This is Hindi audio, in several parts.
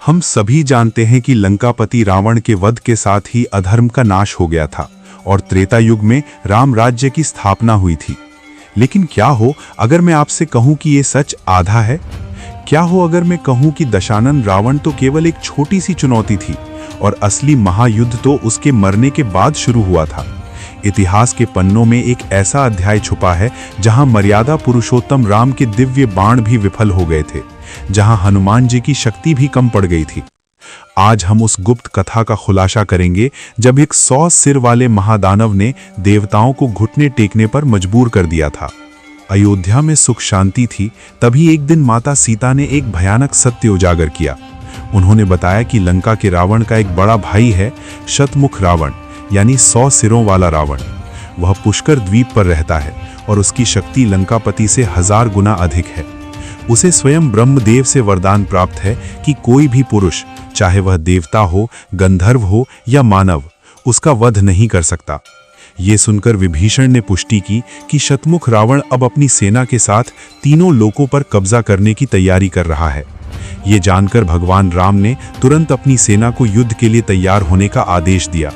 हम सभी जानते हैं कि लंकापति रावण के वध के साथ ही अधर्म का नाश हो गया था और त्रेता युग में राम राज्य की स्थापना हुई थी। लेकिन क्या हो अगर मैं आपसे कहूं कि ये सच आधा है? क्या हो अगर मैं कहूं कि दशानन रावण तो केवल एक छोटी सी चुनौती थी और असली महायुद्ध तो उसके मरने के बाद शुरू हुआ था। इतिहास के पन्नों में एक ऐसा अध्याय छुपा है जहां मर्यादा पुरुषोत्तम राम के दिव्य बाण भी विफल हो गए थे, जहां हनुमान जी की शक्ति भी कम पड़ गई थी। आज हम उस गुप्त कथा का खुलासा करेंगे जब एक 100 सिर वाले महादानव ने देवताओं को घुटने टेकने पर मजबूर कर दिया था। अयोध्या में सुख शांति थी, तभी एक दिन माता सीता ने एक भयानक सत्य उजागर किया। उन्होंने बताया कि लंका के रावण का एक बड़ा भाई है, शतमुख रावण, यानी 100 सिरों वाला रावण। वह पुष्कर द्वीप पर रहता है और उसकी शक्ति लंकापति से 1000 गुना अधिक है। उसे स्वयं ब्रह्मदेव से वरदान प्राप्त है कि कोई भी पुरुष, चाहे वह देवता हो, गंधर्व हो या मानव, उसका वध नहीं कर सकता। ये सुनकर विभीषण ने पुष्टि की कि शतमुख रावण अब अपनी सेना के साथ तीनों लोकों पर कब्जा करने की तैयारी कर रहा है। ये जानकर भगवान राम ने तुरंत अपनी सेना को युद्ध के लिए तैयार होने का आदेश दिया।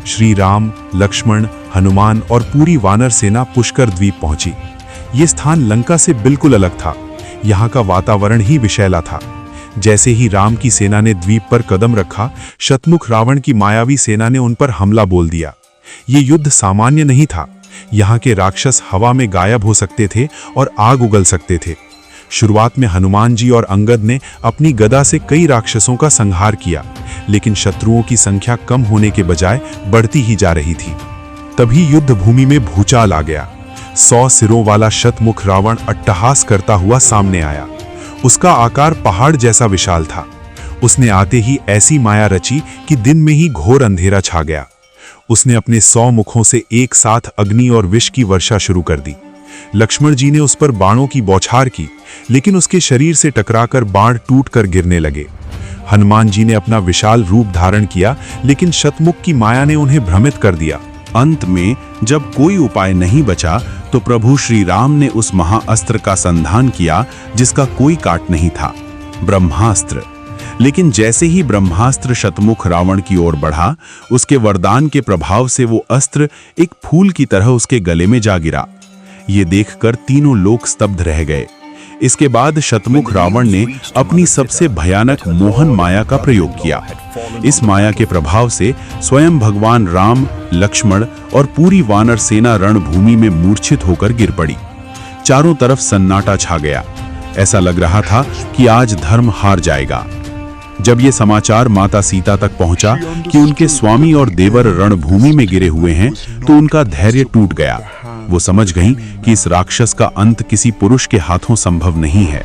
श्री राम, लक्ष्मण, हनुमान और पूरी वानर सेना पुष्कर द्वीप पहुंची। ये स्थान लंका से बिल्कुल अलग था। यहाँ का वातावरण ही विषैला था। जैसे ही राम की सेना ने द्वीप पर कदम रखा, शतमुख रावण की मायावी सेना ने उन पर हमला बोल दिया। ये युद्ध सामान्य नहीं था। यहाँ के राक्षस हवा में गायब हो सकते थे और आग उगल सकते थे। शुरुआत में हनुमान जी और अंगद ने अपनी गदा से कई राक्षसों का संहार किया, लेकिन शत्रुओं की संख्या कम होने के बजाय बढ़ती ही जा रही थी। तभी युद्ध भूमि में भूचाल आ गया। 100 सिरों वाला शतमुख रावण अट्टहास करता हुआ सामने आया। उसका आकार पहाड़ जैसा विशाल था। उसने आते ही ऐसी माया रची कि दिन में ही घोर अंधेरा छा गया। उसने अपने 100 मुखों से एक साथ अग्नि और विष की वर्षा शुरू कर दी। लक्ष्मण जी ने उस पर बाणों की बौछार की, लेकिन उसके शरीर से टकराकर बाण टूटकर गिरने लगे। हनुमान जी ने अपना विशाल रूप धारण किया, लेकिन शतमुख की माया ने उन्हें भ्रमित कर दिया। अंत में जब कोई उपाय नहीं बचा तो प्रभु श्री राम ने उस महाअस्त्र का संधान किया जिसका कोई काट नहीं था, ब्रह्मास्त्र। लेकिन जैसे ही ब्रह्मास्त्र शतमुख रावण की ओर बढ़ा, उसके वरदान के प्रभाव से वो अस्त्र एक फूल की तरह उसके गले में जा गिरा। ये देखकर तीनों लोग स्तब्ध रह गए। इसके बाद शतमुख रावण ने अपनी सबसे भयानक मोहन माया का प्रयोग किया। इस माया के प्रभाव से स्वयं भगवान राम, लक्ष्मण और पूरी वानर सेना रणभूमि में मूर्छित होकर गिर पड़ी। चारों तरफ सन्नाटा छा गया। ऐसा लग रहा था कि आज धर्म हार जाएगा। जब ये समाचार माता सीता तक पहुंचा कि उनके स्वामी और देवर रणभूमि में गिरे हुए हैं, तो उनका धैर्य टूट गया। वो समझ गईं कि इस राक्षस का अंत किसी पुरुष के हाथों संभव नहीं है।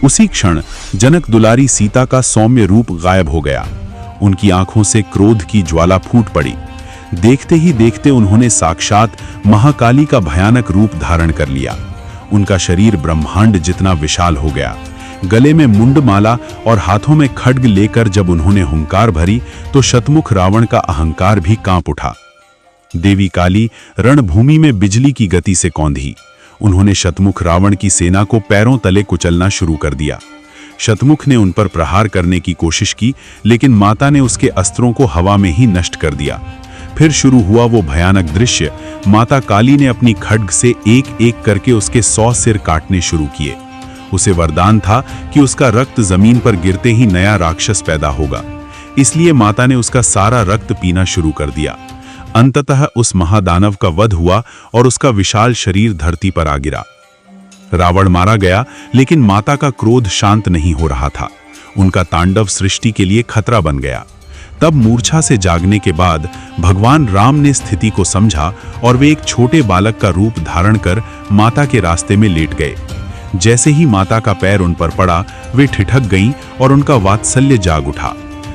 उसी क्षण जनक दुलारी सीता का सौम्य रूप गायब हो गया। उनकी आंखों से क्रोध की ज्वाला फूट पड़ी। देखते ही देखते उन्होंने साक्षात महाकाली का भयानक रूप धारण कर लिया। उनका शरीर ब्रह्मांड जितना विशाल हो गया। गले में मुंडमाला और हाथों में खड्ग लेकर जब उन्होंने हुंकार भरी तो शतमुख रावण का अहंकार भी कांप उठा। देवी काली रणभूमि में बिजली की गति से कौंधी। उन्होंने शतमुख रावण की सेना को पैरों तले कुचलना शुरू कर दिया। शतमुख ने उन पर प्रहार करने की कोशिश की, लेकिन माता ने उसके अस्त्रों को हवा में ही नष्ट कर दिया। फिर शुरू हुआ वो भयानक दृश्य। माता काली ने अपनी खड्ग से एक एक करके उसके 100 सिर काटने शुरू किए। उसे वरदान था कि उसका रक्त जमीन पर गिरते ही नया राक्षस पैदा होगा, इसलिए माता ने उसका सारा रक्त पीना शुरू कर दिया। अंततः उस महादानव का वध हुआ और उसका विशाल शरीर धरती पर आ गिरा। रावण मारा गया, लेकिन माता का क्रोध शांत नहीं हो रहा था। उनका तांडव सृष्टि के लिए खतरा बन गया। तब मूर्छा से जागने के बाद भगवान राम ने स्थिति को समझा और वे एक छोटे बालक का रूप धारण कर माता के रास्ते में लेट गए। जैसे ही माता का पैर उन पर पड़ा, वे ठिठक गईं और उनका वात्सल्य जाग उठा।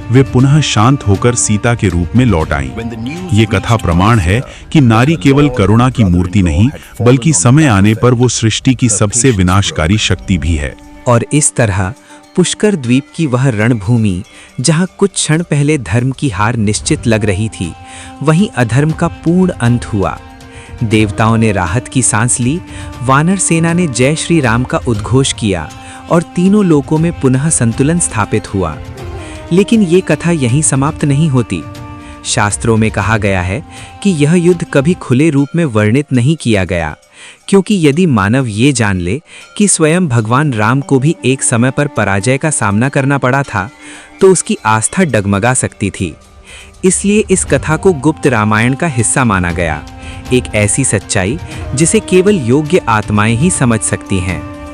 वे पुनः शांत होकर सीता के रूप में लौट आईं। ये कथा प्रमाण है कि नारी केवल करुणा की मूर्ति नहीं, बल्कि समय आने पर वो सृष्टि की सबसे विनाशकारी शक्ति भी है। और इस तरह पुष्कर द्वीप की वह रणभूमि, जहां कुछ क्षण पहले धर्म की हार निश्चित लग रही थी, वहीं अधर्म का पूर्ण अंत हुआ। देवताओं ने राहत की सांस ली, वानर सेना ने जय श्री राम का उद्घोष किया और तीनों लोकों में पुनः संतुलन स्थापित हुआ। लेकिन ये कथा यहीं समाप्त नहीं होती। शास्त्रों में कहा गया है कि यह युद्ध कभी खुले रूप में वर्णित नहीं किया गया, क्योंकि यदि मानव ये जान ले कि स्वयं भगवान राम को भी एक समय पर पराजय का सामना करना पड़ा था, तो उसकी आस्था डगमगा सकती थी। इसलिए इस कथा को गुप्त रामायण का हिस्सा माना गया, एक ऐसी सच्चाई जिसे केवल योग्य आत्माएं ही समझ सकती हैं।